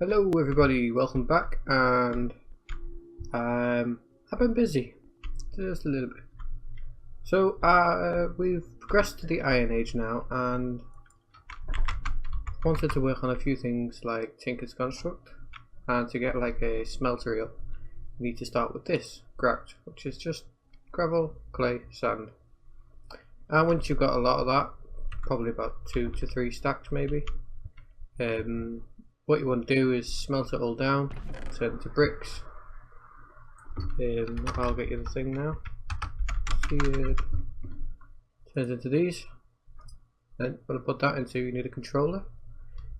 Hello everybody, welcome back, and I've been busy, just a little bit. So we've progressed to the Iron Age now, and wanted to work on a few things like Tinker's Construct, and to get like a smeltery up, you need to start with this, grout, which is just gravel, clay, sand. And once you've got a lot of that, probably about 2 to 3 stacks maybe, what you want to do is smelt it all down, turn it to bricks. I'll get you the thing now. See it turns into these. Then when I put that into, you need a controller.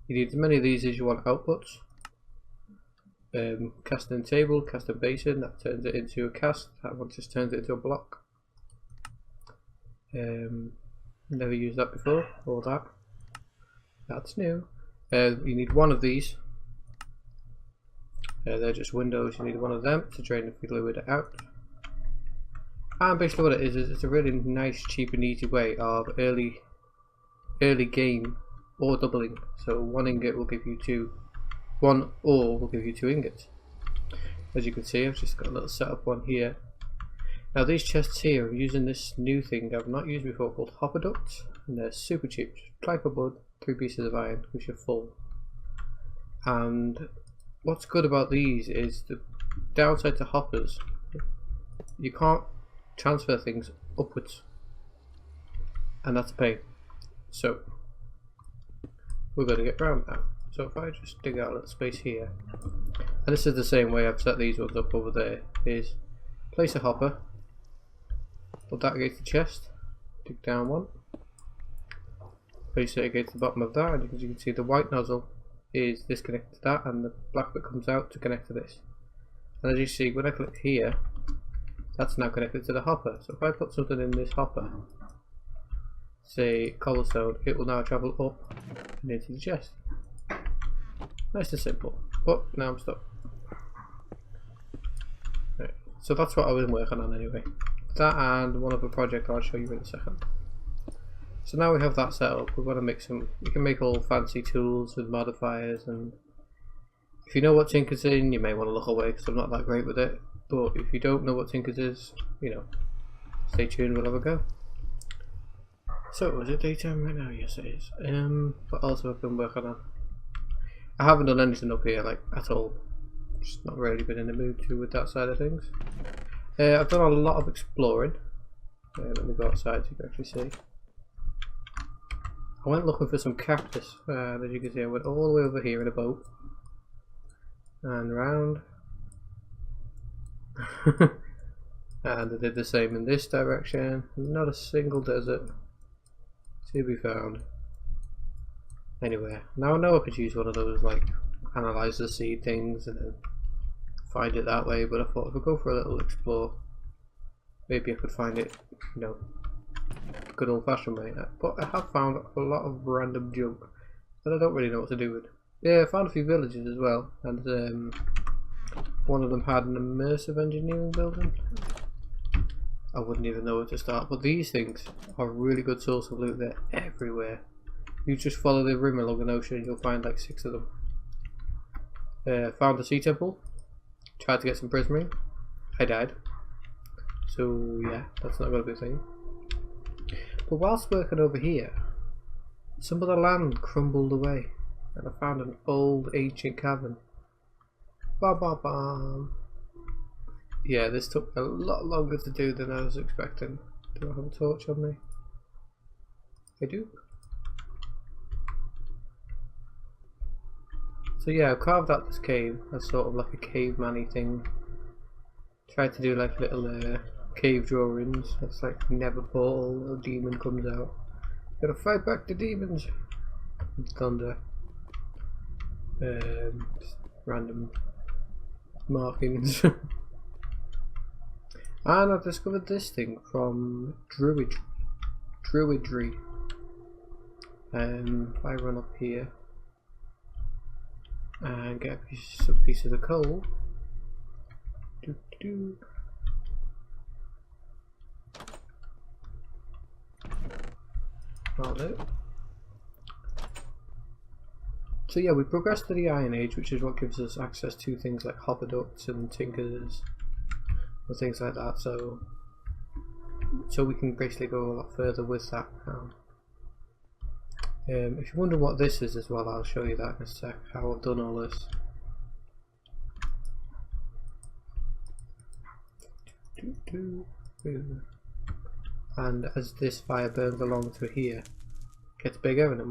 You need as many of these as you want outputs. Casting table, casting basin, that turns it into a cast. That one just turns it into a block. Never used that before, or that. That's new. You need one of these. They're just windows. You need one of them to drain the fluid out. And basically what it is it's a really nice, cheap and easy way of early game ore doubling. So one ingot will give you one ore will give you 2 ingots. As you can see, I've just got a little setup one here. Now these chests here, I'm using this new thing I've not used before called hopper ducts, and they're super cheap. Plank of wood, 3 pieces of iron, which are full. And what's good about these is the downside to hoppers, you can't transfer things upwards, and that's a pain. So we're going to get around that. So if I just dig out a little space here, and this is the same way I've set these ones up over there, is place a hopper, put that against the chest, dig down one, place it against the bottom of that, and as you can see the white nozzle is disconnected to that, and the black bit comes out to connect to this. And as you see, when I click here, that's now connected to the hopper. So if I put something in this hopper, say cobblestone, it will now travel up and into the chest. Nice and simple, but now I'm stuck. Right. So that's what I was working on anyway. That and one other project I'll show you in a second. So now we have that set up, we're going to make some, you can make all fancy tools with modifiers, and if you know what Tinker's in, you may want to look away because I'm not that great with it, but if you don't know what Tinker's is, you know, stay tuned, we'll have a go. So is it daytime right now? Yes it is. What else have I been working on? I haven't done anything up here like at all, just not really been in the mood to with that side of things. I've done a lot of exploring. Let me go outside so you can actually see. I went looking for some cactus, as you can see I went all the way over here in a boat and round and I did the same in this direction. Not a single desert to be found anywhere. Now I know I could use one of those like analyze the seed things and then find it that way, but I thought if I go for a little explore, maybe I could find it, you know, good old fashioned way. But I have found a lot of random junk that I don't really know what to do with. Yeah, I found a few villages as well, and one of them had an immersive engineering building. I wouldn't even know where to start, but these things are a really good source of loot. They're everywhere. You just follow the rim along an ocean and you'll find like 6 of them. Found a sea temple, tried to get some prismarine, I died. So yeah, that's not going to be a thing. But whilst working over here, some of the land crumbled away and I found an old ancient cavern. Bam bam bam. Yeah, this took a lot longer to do than I was expecting. Do I have a torch on me? I do. So yeah, I've carved out this cave as sort of like a caveman-y thing. Tried to do like little cave drawings. It's like never portal, a demon comes out. Gotta fight back the demons. Thunder. Random markings. And I've discovered this thing from druidry. If I run up here and get some pieces of coal. That'll do. So yeah, we progressed to the Iron Age, which is what gives us access to things like hopper ducts and tinkers and things like that. So we can basically go a lot further with that now. If you wonder what this is as well, I'll show you that in a sec, how I've done all this. And as this fire burns along to here, it gets bigger and it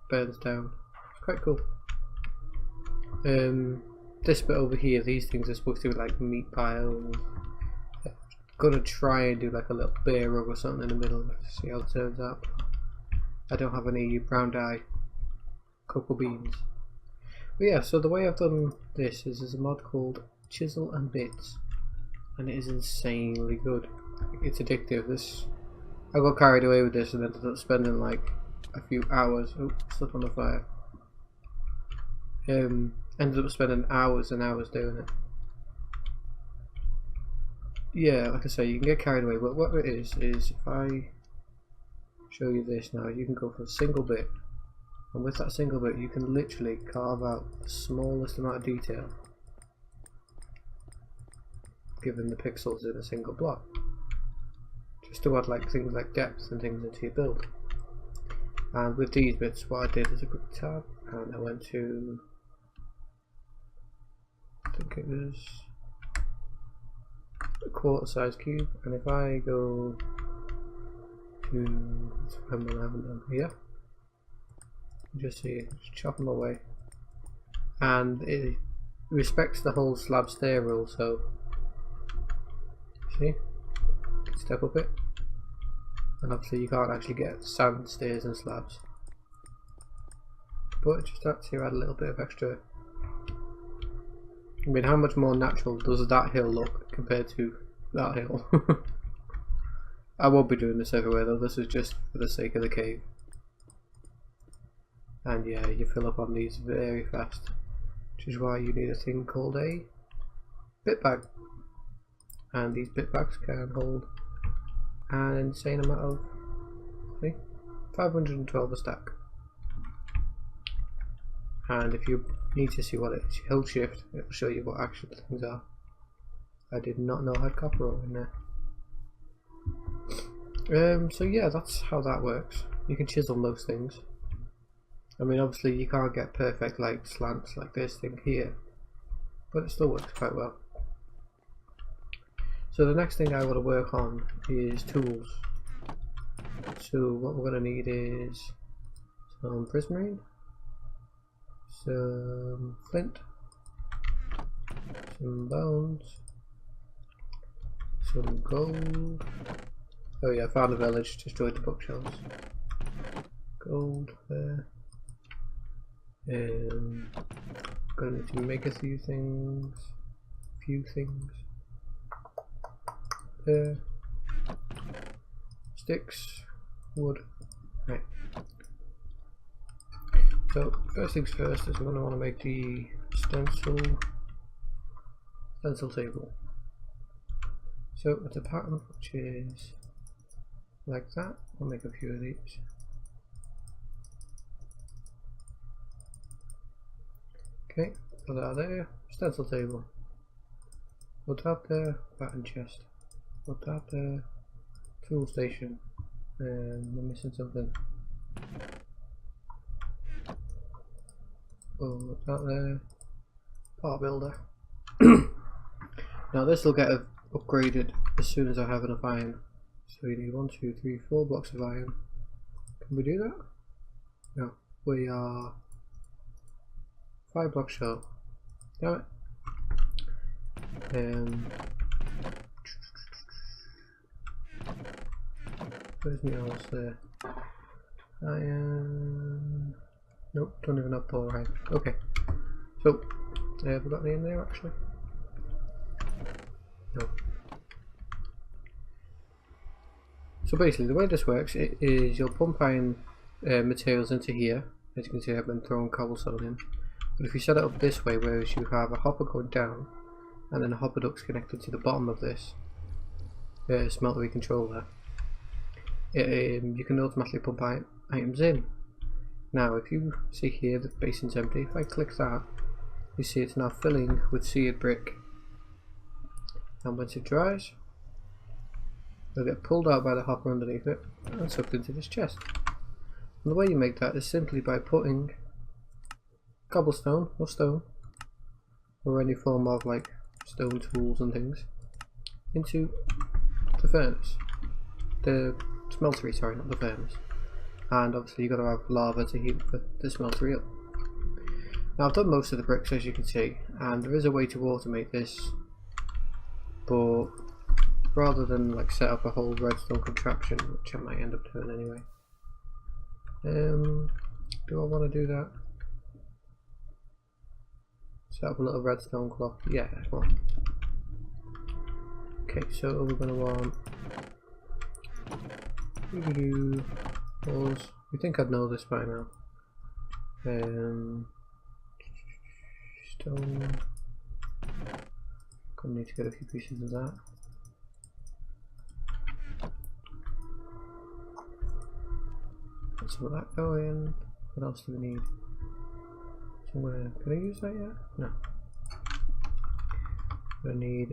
burns down. It's quite cool. This bit over here, these things are supposed to be like meat piles. I'm gonna try and do like a little bear rug or something in the middle to see how it turns out. I don't have any brown dye cocoa beans. But yeah, so the way I've done this is there's a mod called Chisel and Bits, and it is insanely good. It's addictive. I got carried away with this and ended up spending like a few hours. Oh, stuck on the fire. Ended up spending hours and hours doing it. Yeah, like I say, you can get carried away, but what it is if I show you this now, you can go for a single bit, and with that single bit you can literally carve out the smallest amount of detail given the pixels in a single block, just to add like things like depth and things into your build. And with these bits, what I did is a quick tab and I went to, I think it was a quarter size cube, and if I go to, I haven't done here, just see, just chop them away, and it respects the whole slab stair rule. So see, step up it, and obviously you can't actually get sand stairs and slabs, but just had to add a little bit of extra. I mean, how much more natural does that hill look compared to that hill? I won't be doing this everywhere though, this is just for the sake of the cave. And yeah, you fill up on these very fast, which is why you need a thing called a bit bag. And these bit bags can hold an insane amount of, see, 512 a stack. And if you need to see what it is, you hold shift, it'll show you what actual things are. I did not know I had copper ore in there. So yeah, that's how that works. You can chisel most things. I mean, obviously you can't get perfect like slants like this thing here, but it still works quite well. So the next thing I want to work on is tools. So what we're going to need is some prismarine, some flint, some bones, some gold. Oh yeah, I found a village, destroyed the bookshelves. Gold there. Gonna need to make a few things. There. Sticks, wood. Right. So first things first is we're going to want to make the stencil table. So it's a pattern which is like that. I'll make a few of these. Okay, put that there. Stencil table. Put that there. Pattern chest. Put that there. Tool station. And we're missing something. Put that there. Part builder. Now this will get upgraded as soon as I have enough iron. So we need 1, 2, 3, 4 blocks of iron. Can we do that? No, we are 5 blocks short. Damn it. Where's my else there? Iron. Nope, don't even have Paul right. Okay. So, have we got any in there actually? No. So basically the way this works is you'll pump iron materials into here. As you can see, I've been throwing cobblestone in. But if you set it up this way, whereas you have a hopper going down and then a hopper duct's connected to the bottom of this smeltery controller, you can automatically pump items in. Now if you see here the basin's empty, if I click that, you see it's now filling with seared brick, and once it dries it'll get pulled out by the hopper underneath it and sucked into this chest. And the way you make that is simply by putting cobblestone or stone or any form of like stone tools and things into the furnace, the smeltery, sorry, not the furnace. And obviously you've got to have lava to heat the smeltery up. Now I've done most of the bricks, as you can see, and there is a way to automate this, but rather than like set up a whole redstone contraption, which I might end up doing anyway, do I want to do that? Set up a little redstone clock? Yeah, well. Okay, so we're going to want walls. You think I'd know this by now. Stone. Gonna need to get a few pieces of that. Get some of that going. What else do we need? Somewhere. Can I use that yet? No. I need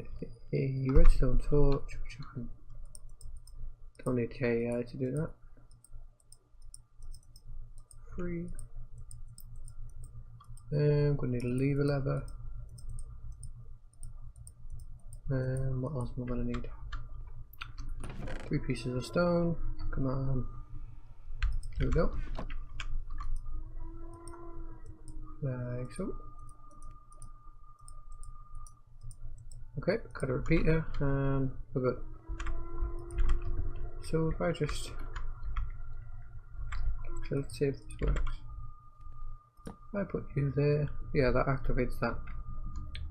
a redstone torch, which I can. Don't need KI to do that. 3. I'm gonna need a lever lever. What else am I gonna need? 3 pieces of stone. Come on. Here we go. Like so. Okay, got a repeater and we're good. So if I just, let's see if this works. If I put you there, yeah, that activates that,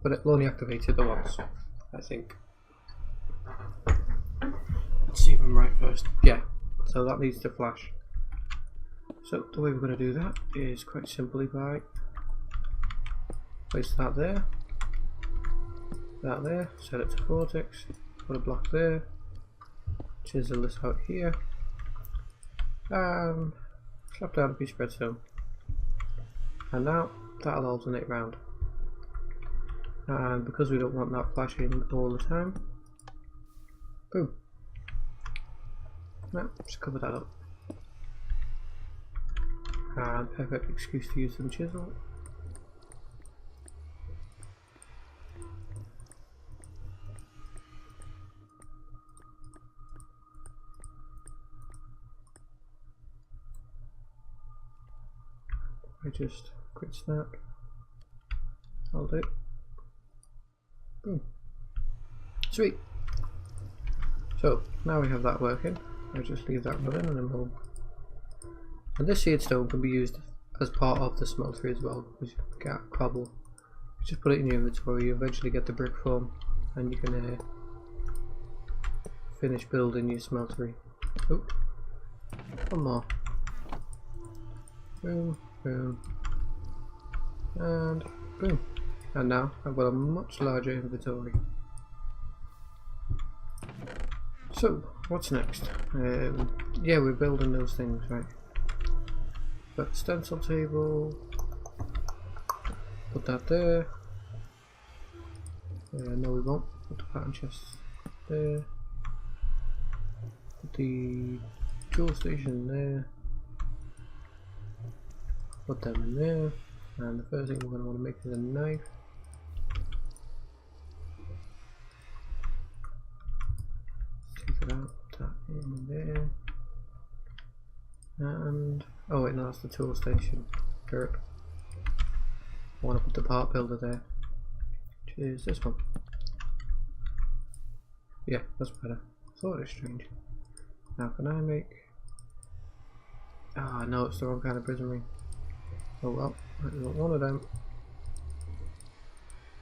but it'll only activate it the once, I think. Let's see if I'm right first. Yeah, so that needs to flash. So the way we're going to do that is quite simply by place that there, set it to vortex, put a block there, chisel this out here, and slap down a piece of redstone. And now that'll alternate round. And because we don't want that flashing all the time, boom. Now just cover that up. And perfect excuse to use some chisel. I just quick snap, hold it, boom, sweet. So now we have that working. I just leave that running and then we'll. And this seared stone can be used as part of the smeltery as well. You get cobble, you just put it in your inventory. You eventually get the brick form, and you can finish building your smeltery. Oh, one more. Boom. Boom, and boom, and now I've got a much larger inventory. So what's next? Yeah, we're building those things, right? But stencil table, put that there. No, we won't. Put the pattern chests there. Put the tool station there. Put them in there, and the first thing we're going to want to make is a knife. Take it out, put that in there, and oh wait, no, that's the tool station. Derp. I want to put the part builder there, which is this one. Yeah, that's better. Thought it was strange. Now can I make? Ah, no, it's the wrong kind of prism ring. Oh well, one of them.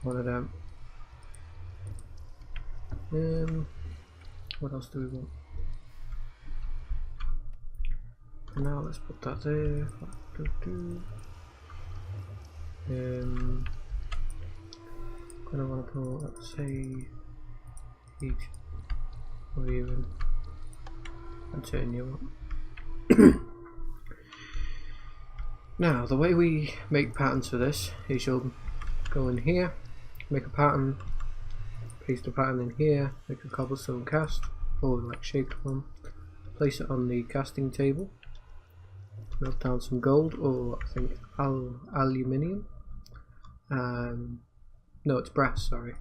One of them. What else do we want? Now let's put that there. Gonna want to put, let's say, each of you in and turn you up. Now, the way we make patterns for this is you'll go in here, make a pattern, paste a pattern in here, make a cobblestone cast, or like shaped one, place it on the casting table, melt down some gold, or I think aluminium, no, it's brass, sorry,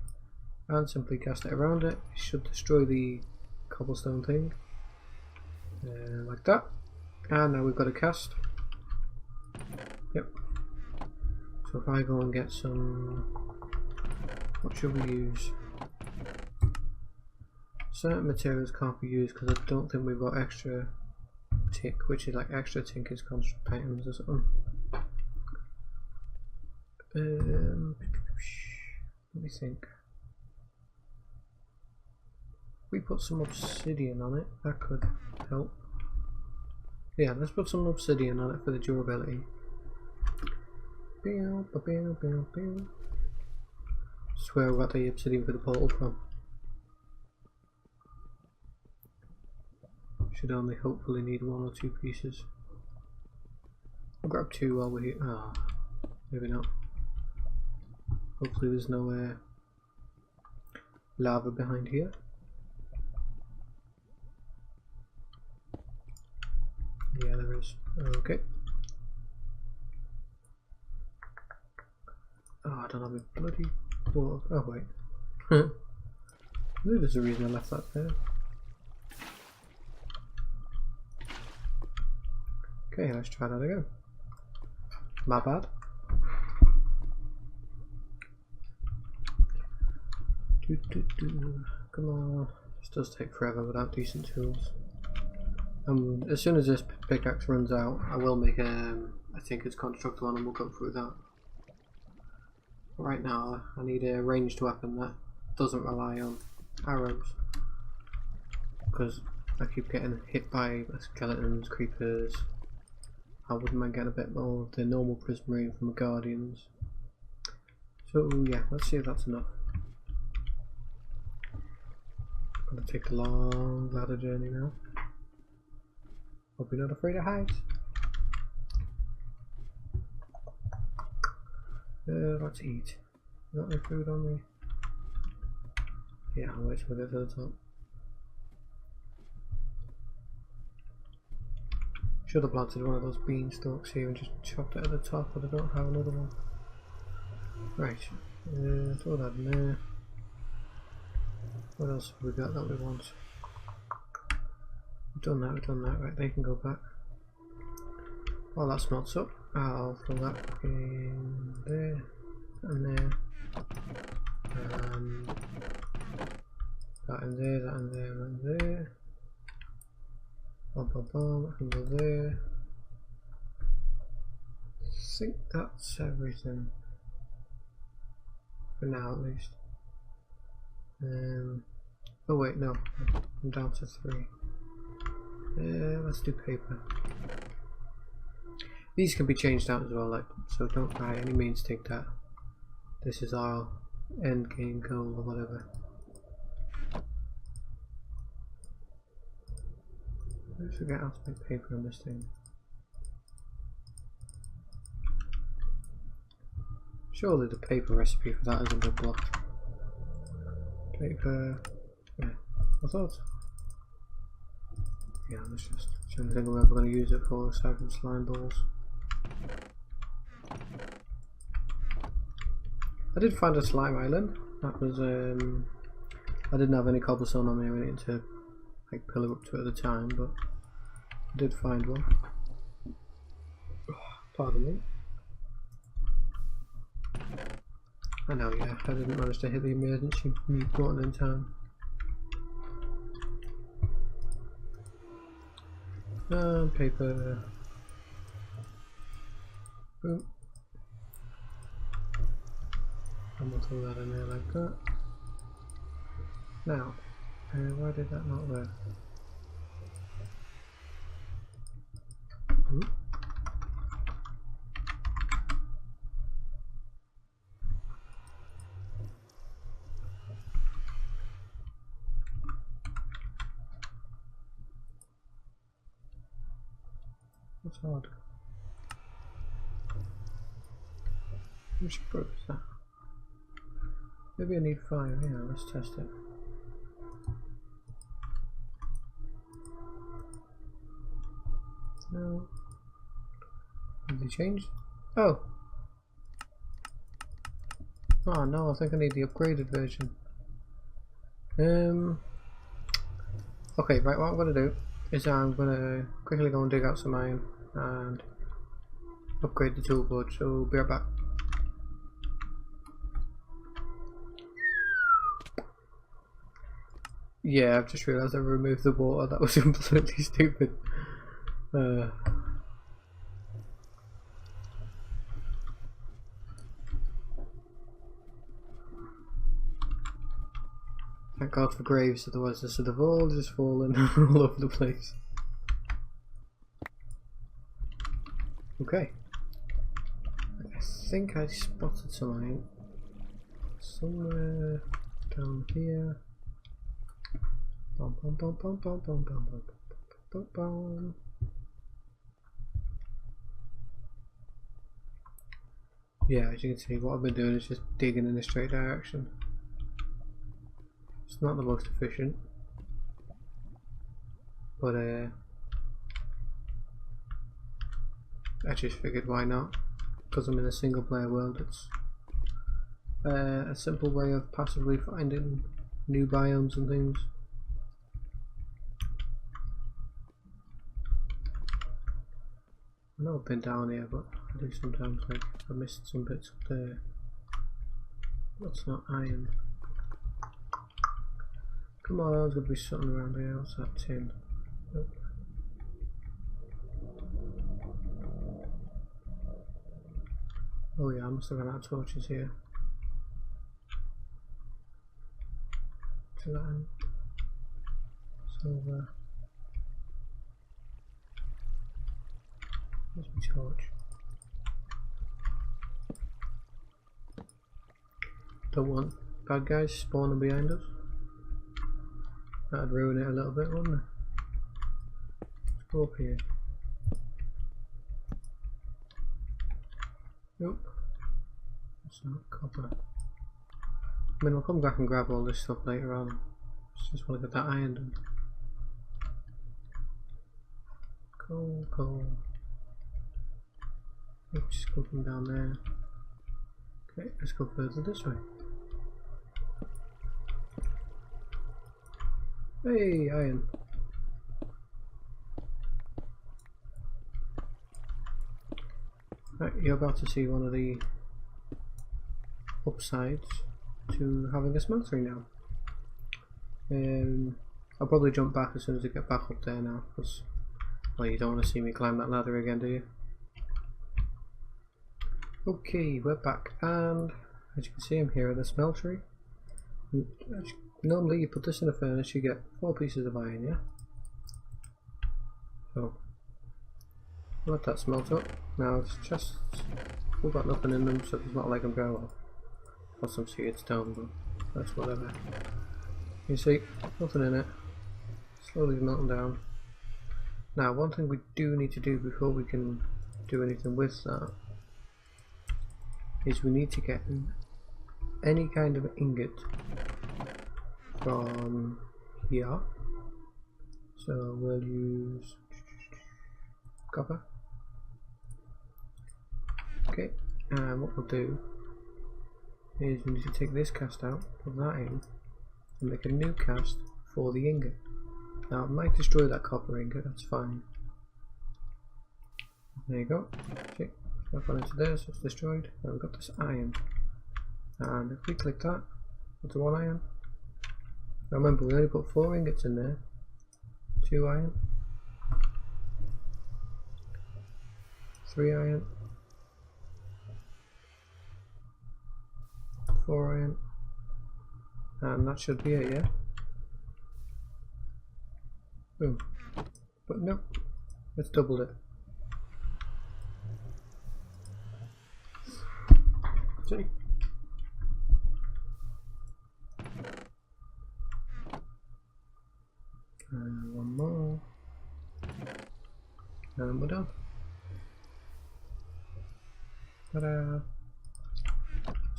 and simply cast it around it. It should destroy the cobblestone thing, like that. And now we've got a cast. Yep. So if I go and get some, what should we use? Certain materials can't be used because I don't think we've got extra tick, which is like extra tinkers construct items or something. Let me think. If we put some obsidian on it, that could help. Yeah, let's put some obsidian on it for the durability. Swear we got the obsidian for the portal from. Should only hopefully need 1 or 2 pieces. I'll grab 2 while we're here. Ah, maybe not. Hopefully there's no lava behind here. Yeah, there is. Okay. Oh, I don't have a bloody water. Oh wait. I think there's a reason I left that there. Okay, let's try that again. My bad. Come on. This does take forever without decent tools. As soon as this pickaxe runs out, I will make I think it's construct one, and we'll go through that. But right now, I need a ranged weapon that doesn't rely on arrows, because I keep getting hit by skeletons, creepers. I wouldn't mind getting a bit more of the normal prismarine from the guardians. So yeah, let's see if that's enough. I'm gonna take a long ladder journey now. Hope you're not afraid of heights. Let's eat. Got any food on me? Yeah, I'll wait till we get to the top. Should have planted one of those beanstalks here and just chopped it at the top, but I don't have another one. Right, throw that in there. What else have we got that we want? We've done that, right, they can go back. While that smelts up, I'll throw that in there, and there, and that in there, that in there, and there. Boom, boom, boom, that can go there. I think that's everything. For now, at least. Oh wait, no, I'm down to 3. Let's do paper. These can be changed out as well, like, so don't by any means think that this is our end game goal or whatever. I forget how to make paper on this thing. Surely the paper recipe for that isn't a block. Paper, yeah, I thought. Yeah, let's just trying to think of where we're going to use it for, aside from slime balls. I did find a slime island. That was I didn't have any cobblestone on me or anything to like pillar up to at the time, but I did find one. Pardon me. I know, yeah, I didn't manage to hit the emergency mute button in time. Paper. Boom. And we'll throw that in there like that. Now, why did that not work? That's odd. much broke is that? Maybe I need 5, yeah, let's test it. No. Have they changed? Oh! Oh no, I think I need the upgraded version. Okay, right, what I'm going to do is I'm going to quickly go and dig out some iron and upgrade the toolboard, so we'll be right back. Yeah, I've just realised I removed the water, that was completely stupid. Thank God for graves, otherwise this would have all just fallen all over the place. Okay. I think I spotted something somewhere down here. Bum, bum, bum, bum, bum, bum, bum, bum, bum, bum. Yeah, as you can see, what I've been doing is just digging in a straight direction. It's not the most efficient, but I just figured why not, because I'm in a single player world. It's a simple way of passively finding new biomes and things. I know I've been down here, but I do sometimes like I missed some bits up there. That's not iron. Come on, there's going to be something around here. What's that tin? Nope. Oh yeah, I must have run out of torches here. Gelatin. Silver. Where's my torch? Don't want bad guys spawning behind us. That'd ruin it a little bit, wouldn't it? Let's go up here. Nope. That's not copper. I mean, I'll come back and grab all this stuff later on. Just want to get that iron done. Coal, coal. Let's just go from down there. Okay, let's go further this way. Hey, iron. Right, you're about to see one of the upsides to having a smeltery now. I'll probably jump back as soon as I get back up there now, because well, you don't want to see me climb that ladder again, do you? Okay, we're back, and as you can see I'm here at the smeltery. Normally you put this in a furnace, you get 4 pieces of iron, yeah? So, let that smelt up. Now it's just, we've got nothing in them, so it's not like I'm going off. Got some seared stone, but that's whatever. You see, nothing in it. Slowly melting down. Now one thing we do need to do before we can do anything with that is we need to get any kind of ingot from here. So we'll use copper. Okay, and what we'll do is we need to take this cast out, put that in, and make a new cast for the ingot. Now it might destroy that copper ingot, that's fine. There you go. Okay, I've gone into there, so it's destroyed. Now we've got this iron. And if we click that, that's 1 iron. Now remember, we only put 4 ingots in there. 2 iron. 3 iron. 4 iron. And that should be it, yeah? Boom. But nope, let's double it. See? And 1 more. And we're done. Ta-da!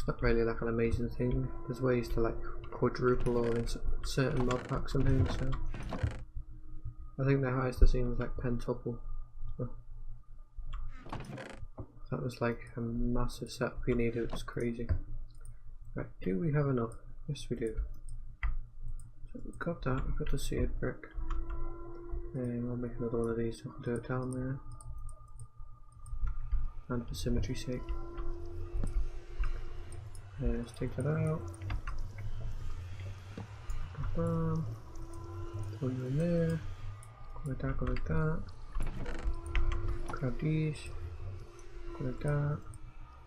It's not really like an amazing thing. There's ways to like quadruple or in certain mod packs and things, so I think the highest I've seen was like pentuple. Oh. That was like a massive setup we needed, it was crazy. Right, do we have enough? Yes we do. So we've got that, we've got the seared brick. And I'll make another one of these so I can do it down there. And for symmetry's sake. Let's take that out. Throw you in there. Go like that, go like that. Grab these. Go like that.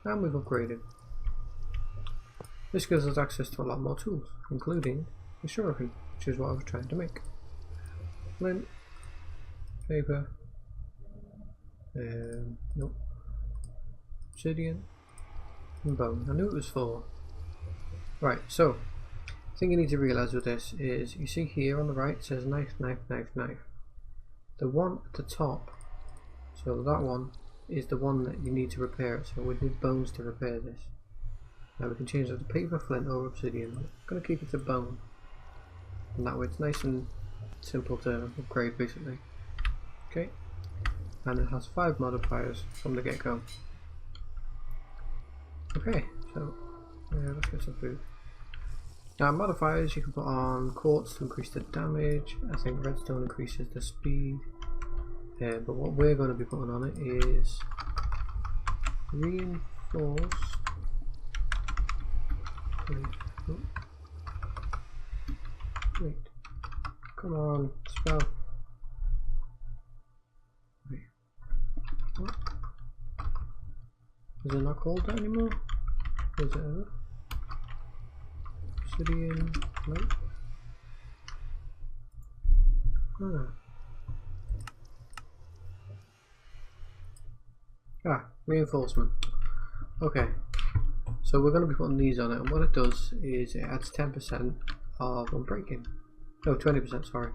And we've upgraded. This gives us access to a lot more tools, including the shuriken, which is what I was trying to make. Flint. Paper. Nope. Obsidian. And bone. I knew it was 4. Right, so the thing you need to realise with this is you see here on the right it says knife, knife, knife, knife. The one at the top, so that one is the one that you need to repair it, so we need bones to repair this. Now we can change it to paper, flint or obsidian. I'm going to keep it to bone, and that way it's nice and simple to upgrade basically. Okay, and it has 5 modifiers from the get-go. Okay, so let's get some food. Now modifiers you can put on quartz to increase the damage. I think redstone increases the speed. But what we're going to be putting on it is reinforced. Wait. Come on, spell. Wait. What? Is it not called that anymore? Is it ever? Obsidian, nope. Reinforcement. Okay, so we're going to be putting these on it, and what it does is it adds 10% of unbreaking. No, 20%, sorry.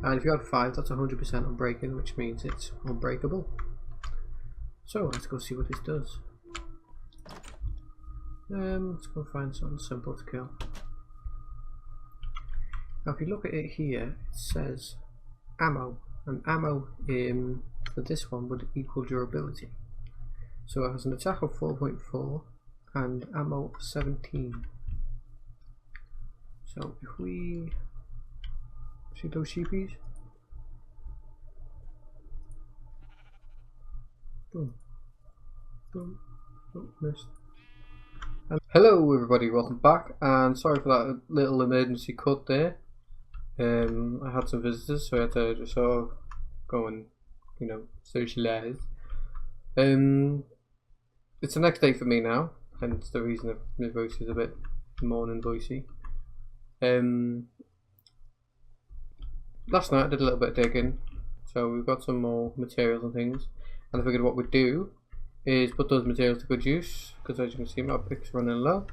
And if you add 5, that's 100% unbreaking, which means it's unbreakable. So let's go see what this does. Let's go find something simple to kill. Now if you look at it here, it says ammo, and ammo for this one would equal durability. So it has an attack of 4.4 and ammo of 17. So if we see those sheepies, boom, boom, oh, missed. Hello everybody, welcome back, and sorry for that little emergency cut there. I had some visitors, so I had to just sort of go and, you know, socialise. It's the next day for me now, hence the reason that my voice is a bit morning voicey. Last night I did a little bit of digging, so we've got some more materials and things, and I figured what we'd do is put those materials to good use, because as you can see my pick's running low.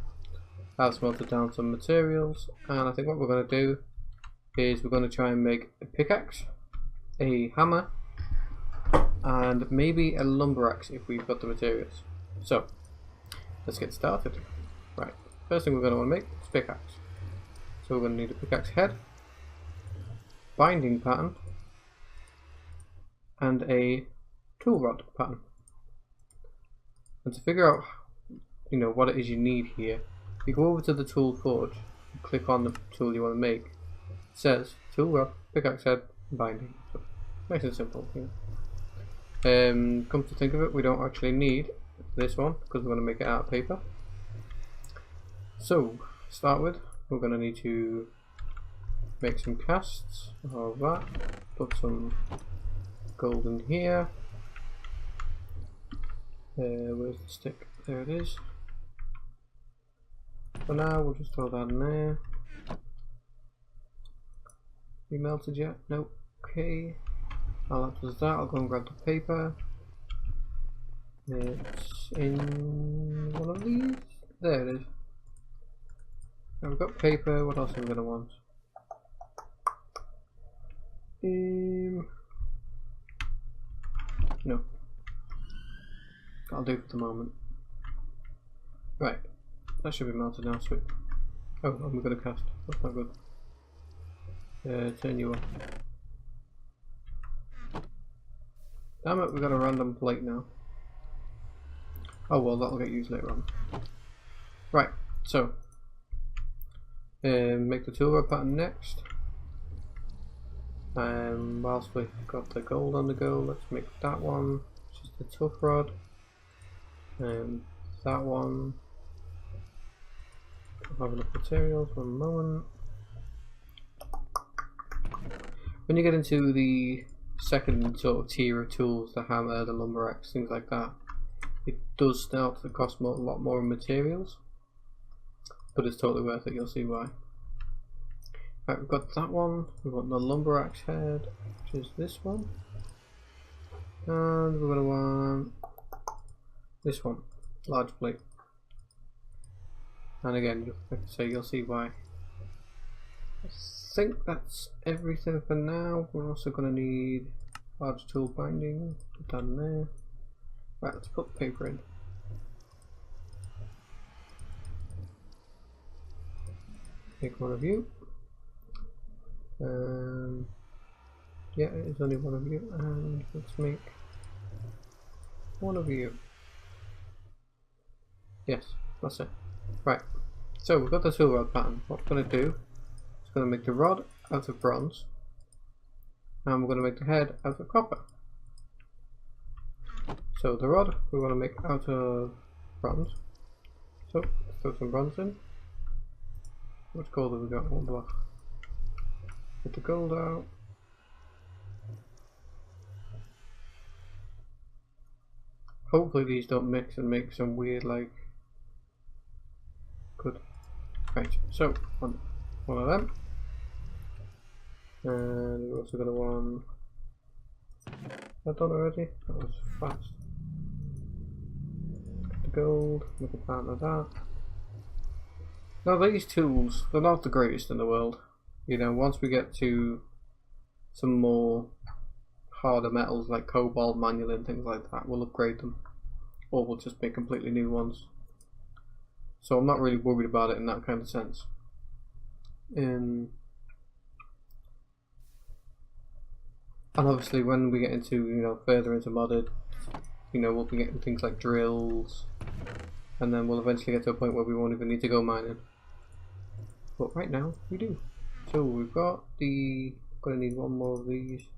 I've smelted down some materials, and I think what we're going to do is we're going to try and make a pickaxe, a hammer, and maybe a lumber axe if we've got the materials. So let's get started. Right, first thing we're going to want to make is pickaxe. So we're going to need a pickaxe head, binding pattern, and a tool rod pattern. And to figure out, you know, what it is you need here, you go over to the tool forge and click on the tool you want to make. It says tool rod, pickaxe head, and binding. So nice and simple. You know. Come to think of it, we don't actually need this one because we're going to make it out of paper. So to start with, we're going to need to make some casts of that. Put some gold in here. Where's the stick? There it is. For now, we'll just throw that in there. You melted yet? Nope. Okay. While that does that, I'll go and grab the paper. It's in one of these. There it is. Now we've got paper. What else are we going to want? No. That'll do for the moment. Right. that should be melted now, sweet. Oh, and we got a cast. That's not good. Turn you off. Damn it, we got a random plate now. Oh well, that'll get used later on. Right, so make the tool rod pattern next. Whilst we've got the gold on the go, let's make that one, which is the tough rod. That one. I'll have enough materials. One moment. When you get into the second sort of tier of tools, the hammer, the lumber axe, things like that, it does start to cost a lot more in materials, but it's totally worth it. You'll see why. Right, we've got that one. We want the lumber axe head, which is this one, and we're going to want this one, large plate. And again, like I say, you'll see why. I think that's everything for now. We're also going to need large tool binding. Put that in there. Right, let's put the paper in. Make one of you. Yeah, it is only one of you, and let's make one of you. Yes, that's it. Right, so we've got the tool rod pattern. What we're going to do is going to make the rod out of bronze, and we're going to make the head out of copper. So the rod we want to make out of bronze. So let's throw some bronze in. How much gold have we got? 1 block. Get the gold out. Hopefully these don't mix and make some weird like. Good. Right, so one of them. And we're also going to want that done already. That was fast. Get the gold, make a pattern of that. Now these tools, they're not the greatest in the world. You know, once we get to some more harder metals like cobalt, manulin, things like that, we'll upgrade them. Or we'll just make completely new ones. So I'm not really worried about it in that kind of sense. And obviously when we get into, you know, further into modded, you know, we'll be getting things like drills, and then we'll eventually get to a point where we won't even need to go mining. But right now we do. So we've got the, gonna need one more of these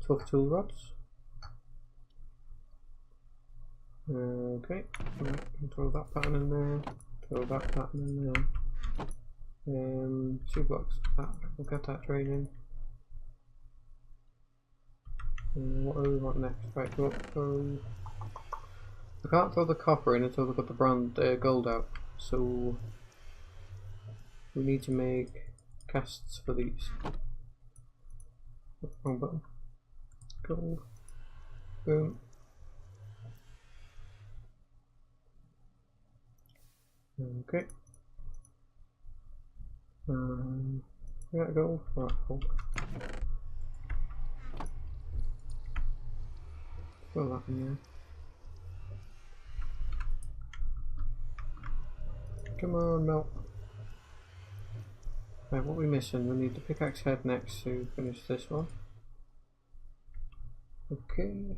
tough tool rods. Okay, throw that pattern in there, throw that pattern in there. 2 blocks, we'll get that training. What do we want next? Right, I can't throw the copper in until we've got the gold out, so we need to make casts for these. Wrong button. Gold. Boom. Okay. We got gold. Right, hold. Throw that in there. Come on, melt. Right, what are we missing? We need the pickaxe head next to finish this one. Okay.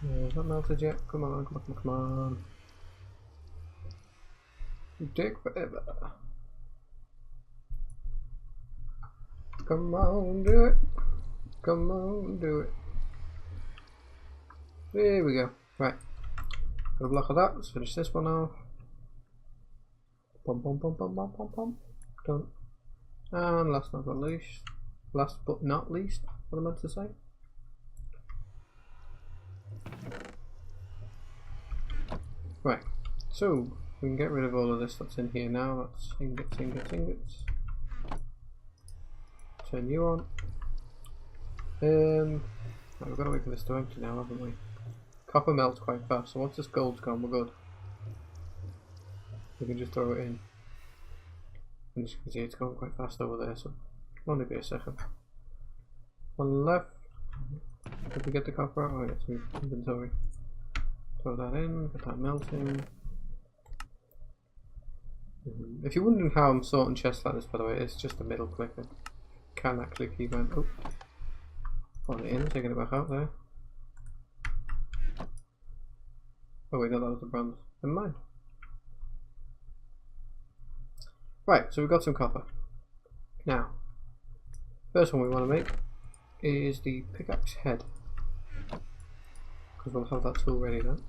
Is that melted yet? Come on, come on, come on. You take forever. Come on, do it. Come on, do it. There we go. Right. Got a block of that. Let's finish this one off. Bum bum bum bum bum bum bum. Done. And last but not least. Last but not least, what I meant to say. Right. So we can get rid of all of this that's in here now. That's ingots, ingots, ingots. Turn you on. Right, we've got to wait for this to empty now, haven't we? Copper melts quite fast, so once this gold's gone, we're good. We can just throw it in. And as you can see, it's going quite fast over there, so it'll only be a second. One left. Did we get the copper out? Oh yes, we inventory. Throw that in, get that melting. If you're wondering how I'm sorting chests like this, by the way, it's just a middle clicker. Can actually keep going. Oh, put it in, taking it back out there. Oh wait, no, that was the bronze. Never mind. Right, so we've got some copper. Now, first one we want to make is the pickaxe head, because we'll have that tool ready then.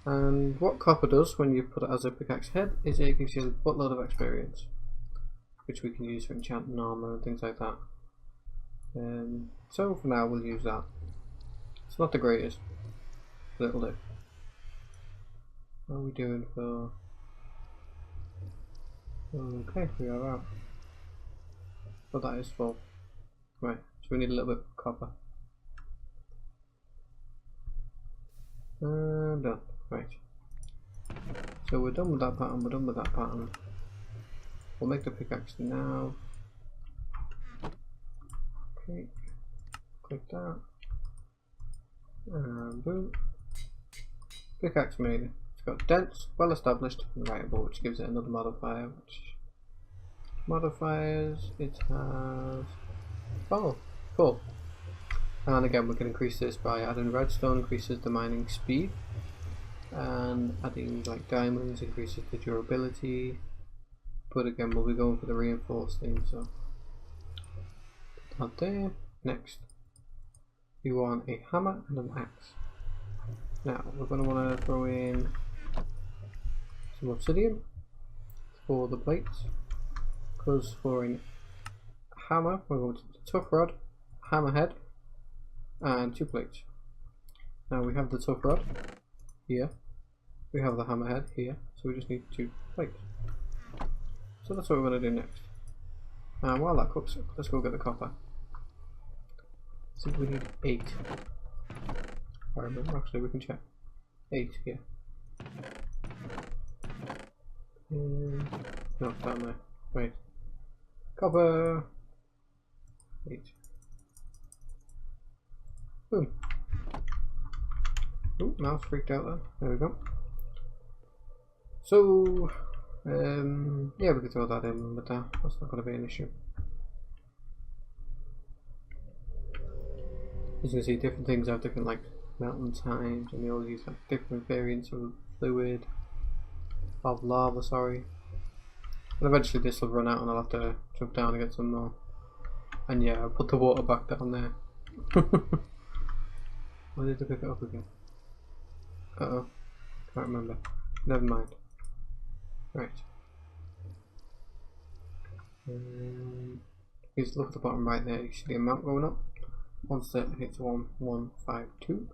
And what copper does when you put it as a pickaxe head is it gives you a buttload of experience, which we can use for enchanting armor and things like that. So for now we'll use that. It's not the greatest, but it'll do. What are we doing for... Okay, we are out. But that is full. Right, so we need a little bit of copper. Done. Right. So we're done with that pattern, we're done with that pattern. We'll make the pickaxe now. Okay. Click that. And boom. Pickaxe made. It's got dense, well established, and writable, which gives it another modifier, which modifiers it has... Oh, cool. And again we can increase this by adding redstone, increases the mining speed, and adding like diamonds increases the durability, but again we'll be going for the reinforced thing, so put that there. Next we want a hammer and an axe. Now we're going to want to throw in some obsidian for the plates, because for a hammer we're going to the tough rod, hammerhead, and 2 plates. Now we have the tough rod here, we have the hammerhead here, so we just need 2 plates. So that's what we're going to do next. And while that cooks, let's go get the copper. I think we need 8. I remember, actually we can check. 8 here. No, down there. Wait. Copper! 8. Boom. Oh, mouse freaked out then. There we go. So, yeah, we can throw that in with that. That's not going to be an issue. As you can see, different things have different like melting times, and they all use like different variants of fluid, of lava. Sorry. And eventually this will run out, and I'll have to jump down and get some more. And yeah, I'll put the water back down there. I need to pick it up again. Uh-oh. Can't remember. Never mind. Right. Just look at the bottom right there. You see the amount going up. Once that hits 1152,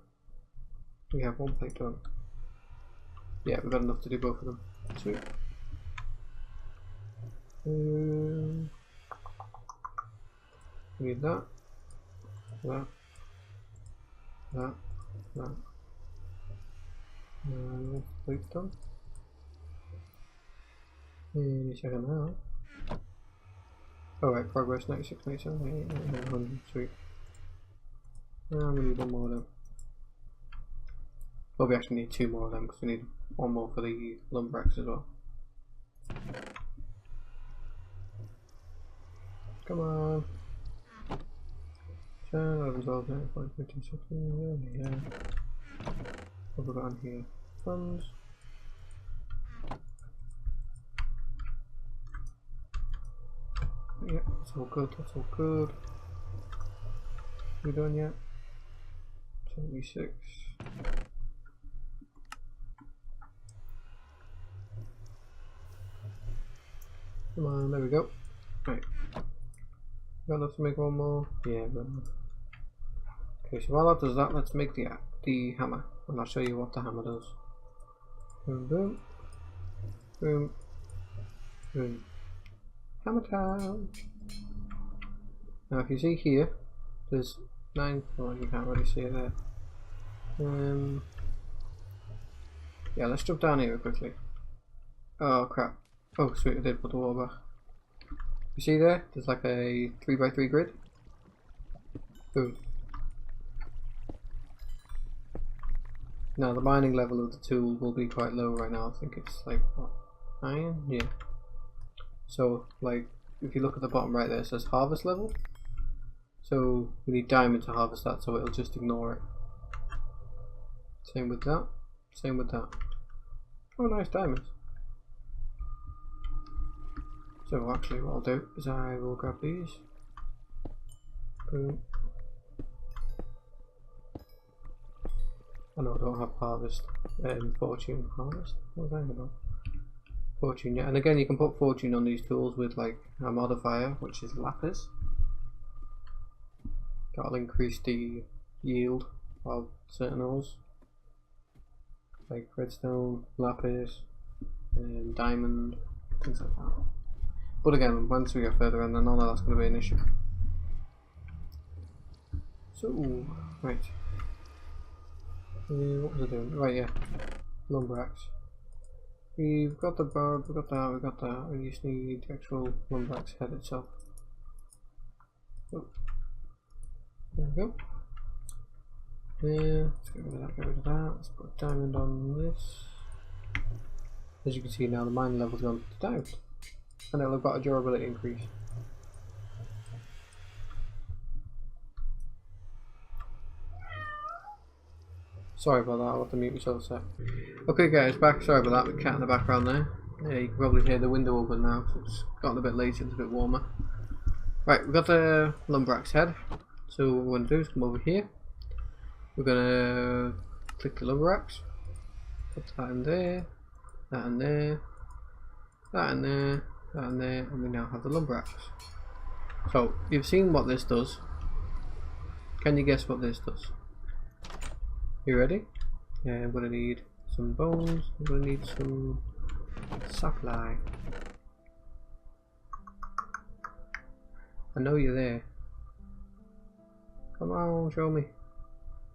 we have 1 plate done. Yeah, we've got enough to do both of them. Sweet. We need that. That. And plate done. Any second now. Alright, progress 96, 97, 100, sweet. And we need 1 more of them. Well, we actually need 2 more of them because we need 1 more for the lumberjacks as well. Come on. 10, 11, 12, 13, 14, 15, 16, yeah. What have we got on here? Funds. Yeah, that's all good, that's all good. We done yet? 76. Come on, there we go. Right. Got enough to make 1 more? Yeah, got enough. Okay, so while that does that, let's make the hammer. And I'll show you what the hammer does. Boom, boom. Boom. Boom. Hammer time! Now if you see here, there's 9, well you can't really see it there. Yeah, let's jump down here quickly. Oh crap. Oh sweet, I did put the water back. You see there? There's like a 3x3 grid. Boom. Now the mining level of the tool will be quite low right now. I think it's like what, iron? Yeah. So like if you look at the bottom right there, it says harvest level. So we need diamond to harvest that, so it'll just ignore it. Same with that. Same with that. Oh, nice diamonds. So actually what I'll do is I will grab these. Boom. I know I don't have harvest, fortune harvest. What was I about? Fortune, yeah. And again, you can put fortune on these tools with like a modifier, which is lapis. That'll increase the yield of certain ores, like redstone, lapis, diamond, things like that. But again, once we get further in, then none of that's going to be an issue. So, right. What was I doing? Right, yeah. Lumber axe. We've got the bird, we've got that, we've got that. We just need the actual lumber axe head itself. Oh. There we go. Let's get rid of that, get rid of that. Let's put a diamond on this. As you can see now, the mine level's gone to diamond. And it'll have got a durability increase. Sorry about that, I'll have to mute myself a sec. Okay guys, back. Sorry about that, the cat in the background there. Yeah, you can probably hear the window open now, so it's gotten a bit later, it's a bit warmer. Right, we've got the lumber axe head. So what we're going to do is come over here. We're going to click the lumber axe. Put that in there, that in there, that in there, that in there, and we now have the lumber axe. So, you've seen what this does. Can you guess what this does? You ready? Yeah, I'm going to need some bones, I'm going to need some supply. I know you're there. Come on, show me.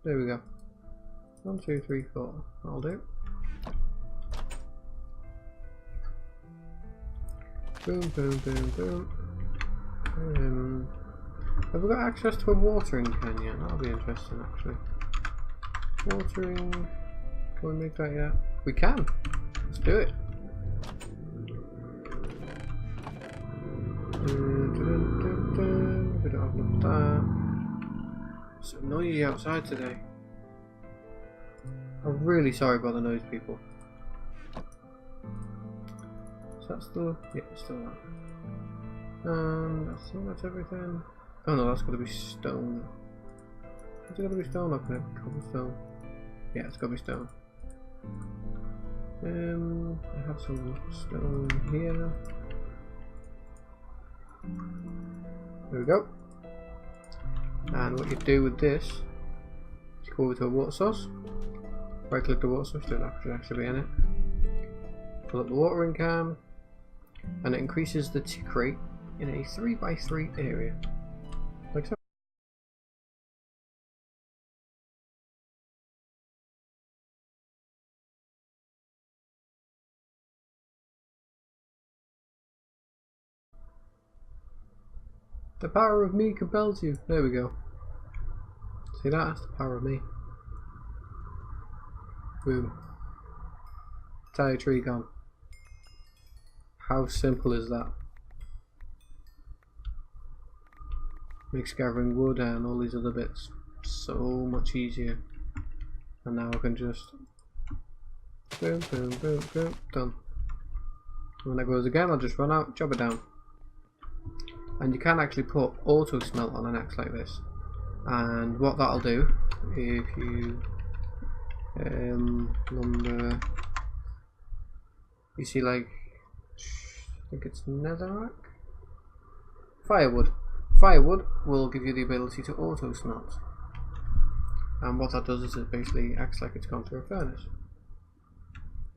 There we go. 1, 2, 3, 4. I'll do. Boom, boom, boom, boom. Have we got access to a watering can yet? That'll be interesting actually. Watering. Can we make that yet? We can. Let's do it. We don't have enough of that. It's so noisy outside today. I'm really sorry about the noise, people. Is that still? Yeah, it's still that. I think that's everything. Oh no, that's got to be stone. Is it got to be stone? Okay, cobblestone. Yeah, it's got to be stone. I have some stone here. There we go. And what you do with this is you go over to a water source. Right click the water source, don't actually be in it. Pull up the watering can, and it increases the tick rate in a 3x3 area. Like so. The power of me compels you. There we go. See that? That's the power of me. Boom. Entire tree gone. How simple is that? Makes gathering wood and all these other bits so much easier. And now I can just boom, boom, boom, boom, done. When that goes again, I'll just run out, chop it down. And you can actually put auto smelt on an axe like this. And what that'll do, if you lumber, you see like, I think it's netherrack? Firewood. Firewood will give you the ability to auto smelt. And what that does is it basically acts like it's gone through a furnace,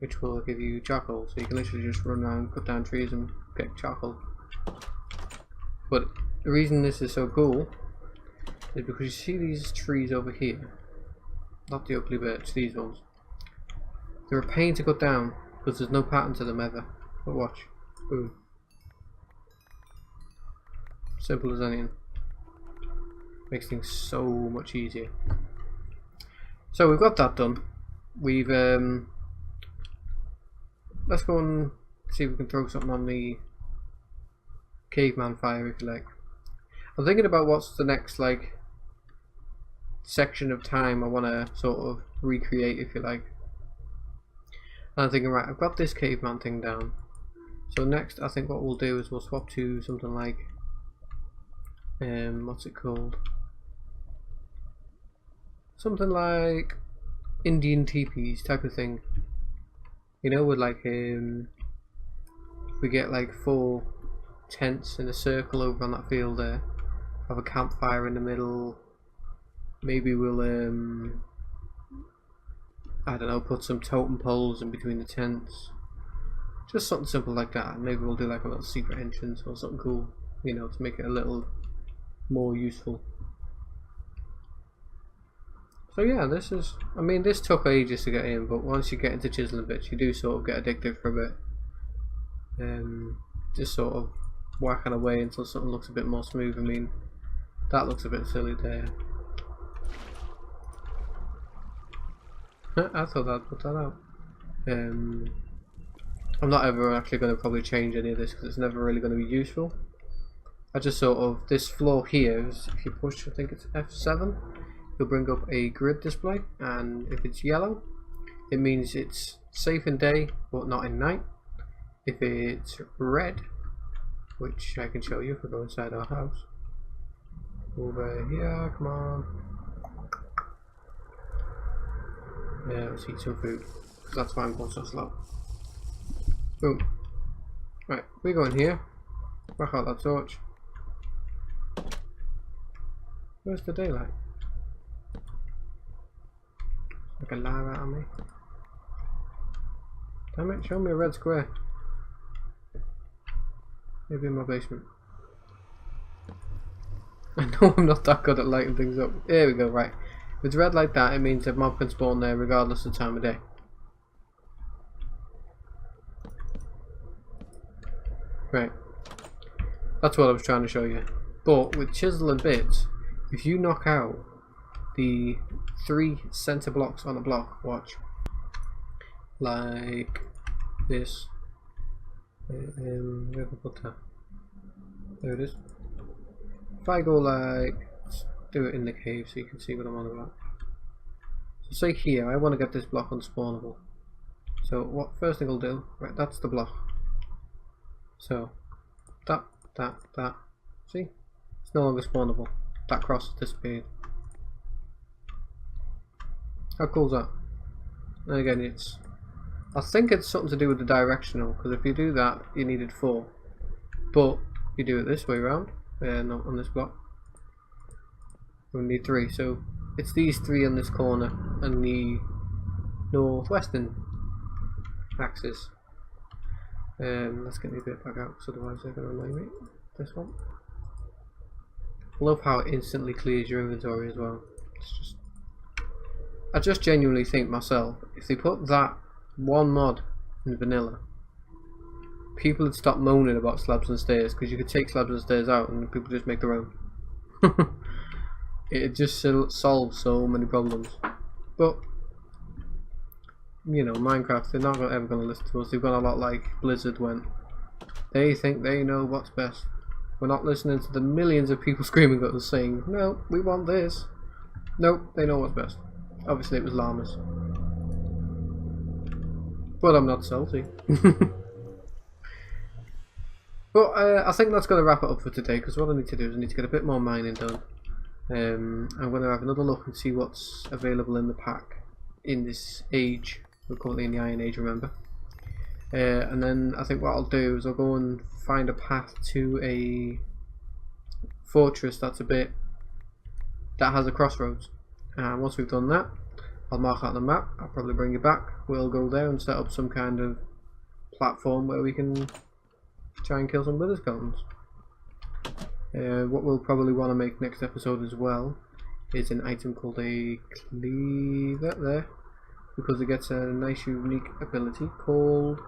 which will give you charcoal. So you can literally just run around, cut down trees and get charcoal. But the reason this is so cool is because you see these trees over here, not the ugly birch, these ones. They're a pain to cut down because there's no pattern to them ever. But watch, boom. Simple as anything. Makes things so much easier. So we've got that done. we've let's go and see if we can throw something on the caveman fire, if you like. I'm thinking about what's the next like section of time I want to sort of recreate, if you like. And I'm thinking, right, I've got this caveman thing down. So next, I think what we'll do is we'll swap to something like, what's it called? Something like Indian teepees type of thing. You know, with like we get like 4 tents in a circle over on that field there. Have a campfire in the middle. Maybe we'll I don't know, put some totem poles in between the tents. Just something simple like that. Maybe we'll do like a little secret entrance or something cool, you know, to make it a little more useful. So yeah, this is, I mean, this took ages to get in, but once you get into chiseling bits, you do sort of get addicted for a bit. Just sort of whacking away until something looks a bit more smooth. I mean, that looks a bit silly there. I thought I'd put that out. I'm not ever actually going to probably change any of this because it's never really going to be useful. I just sort of, this floor here is, if you push, I think it's F7, you'll bring up a grid display, and if it's yellow, it means it's safe in day but not in night. If it's red, which I can show you if we go inside our house, over here, come on. Yeah, let's eat some food, because that's why I'm going so slow. Boom. Right, we go in here, whack out that torch. Where's the daylight? Like a live out on me. Damn it, show me a red square. Maybe in my basement. I know I'm not that good at lighting things up. There we go, right. If it's red like that, it means a mob can spawn there regardless of time of day. Right. That's what I was trying to show you. But with chisel and bits, if you knock out the 3 center blocks on a block, watch, like this. Where can I put that? There it is. If I go like, let's do it in the cave so you can see what I'm on about. So say here, I want to get this block unspawnable. So what first thing I'll do, right, that's the block. So that. See? It's no longer spawnable. That cross has disappeared. How cool is that? And again, it's, I think it's something to do with the directional, because if you do that, you needed 4. But you do it this way around, not on this block. We need 3, so it's these 3 on this corner and the northwestern axis. Let's get me a bit back out, because otherwise they're going to annoy me. This one. I love how it instantly clears your inventory as well. It's just, I just genuinely think myself, if they put that one mod in vanilla, people would stop moaning about slabs and stairs, because you could take slabs and stairs out and people just make their own. It just solves so many problems. But you know, Minecraft, they're not ever going to listen to us. They've gone a lot like Blizzard when they think they know what's best. We're not listening to the millions of people screaming at us saying, no, we want this. Nope, they know what's best. Obviously it was llamas. But I'm not salty. But I think that's going to wrap it up for today, because what I need to do is I need to get a bit more mining done. I'm going to have another look and see what's available in the pack in this age. We're currently in the Iron Age, remember. And then I think what I'll do is I'll go and find a path to a fortress that has a crossroads. And once we've done that, I'll mark out the map. I'll probably bring you back. We'll go there and set up some kind of platform where we can try and kill some wither skeletons. What we'll probably want to make next episode as well is an item called a cleaver there, because it gets a nice unique ability called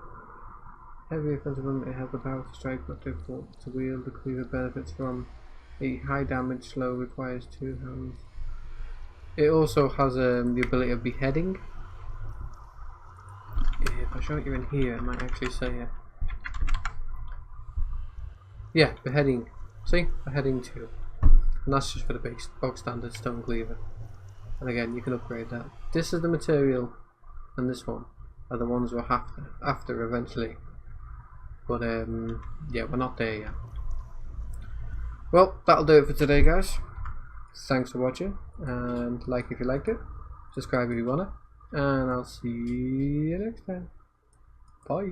heavy offensive limit. It has the power to strike but difficult to wield. The cleaver benefits from a high damage slow, requires 2 hands. It also has the ability of beheading, If I show you in here, it might actually say it. Yeah, beheading. See? Beheading 2. And that's just for the base bog standard stone cleaver. And again, you can upgrade that. This is the material, and this one are the ones we'll have after eventually. But yeah, we're not there yet. Well, that'll do it for today, guys. Thanks for watching, and like if you liked it, subscribe if you wanna, and I'll see you next time. Bye.